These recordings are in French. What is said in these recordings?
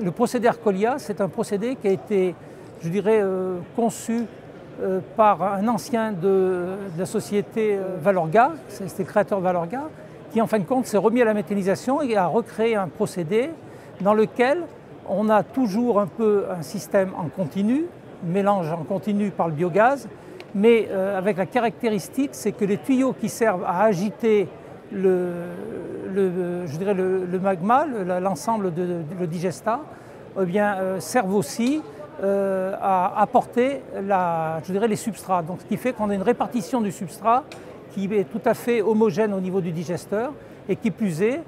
Le procédé Arcolia, c'est un procédé qui a été, je dirais, conçu par un ancien de la société Valorga, c'était le créateur de Valorga, qui en fin de compte s'est remis à la méthanisation et a recréé un procédé dans lequel on a toujours un peu un système en continu, mélange en continu par le biogaz, mais avec la caractéristique, c'est que les tuyaux qui servent à agiter je dirais le magma, l'ensemble le digestat, eh bien, servent aussi à apporter je dirais les substrats. Donc, ce qui fait qu'on a une répartition du substrat qui est tout à fait homogène au niveau du digesteur et qui plus est,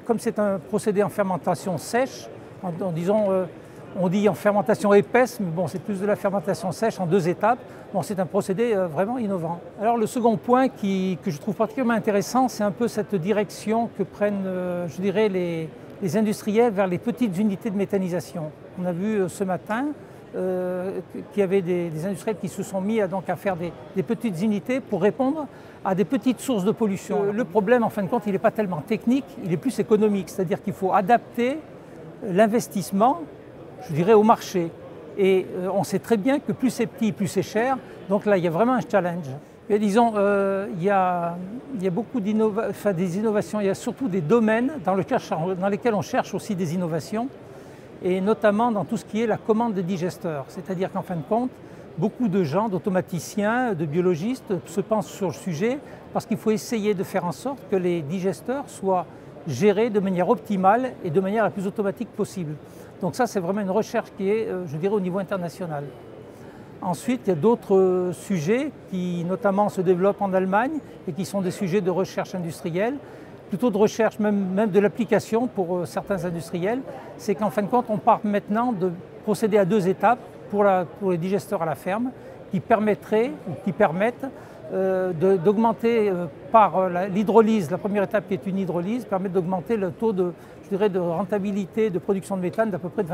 comme c'est un procédé en fermentation sèche, on dit en fermentation épaisse, mais bon, c'est plus de la fermentation sèche en 2 étapes. Bon, c'est un procédé vraiment innovant. Alors le second point que je trouve particulièrement intéressant, c'est un peu cette direction que prennent, je dirais, les industriels vers les petites unités de méthanisation. On a vu ce matin qu'il y avait des industriels qui se sont mis à faire des petites unités pour répondre à des petites sources de pollution. Le problème, en fin de compte, il n'est pas tellement technique, il est plus économique, c'est-à-dire qu'il faut adapter l'investissement, je dirais, au marché. Et on sait très bien que plus c'est petit, plus c'est cher. Donc là, il y a vraiment un challenge. Et disons, il y a beaucoup des innovations, il y a surtout des domaines dans lesquels on cherche aussi des innovations, et notamment dans tout ce qui est la commande des digesteurs. C'est-à-dire qu'en fin de compte, beaucoup de gens, d'automaticiens, de biologistes se pensent sur le sujet parce qu'il faut essayer de faire en sorte que les digesteurs soient gérés de manière optimale et de manière la plus automatique possible. Donc ça, c'est vraiment une recherche qui est, je dirais, au niveau international. Ensuite, il y a d'autres sujets qui notamment se développent en Allemagne et qui sont des sujets de recherche industrielle, plutôt de recherche même de l'application pour certains industriels. C'est qu'en fin de compte, on part maintenant de procéder à 2 étapes pour les digesteurs à la ferme qui permettent d'augmenter par l'hydrolyse, la première étape qui est une hydrolyse, permet d'augmenter le taux de rentabilité de production de méthane d'à peu près de 20%.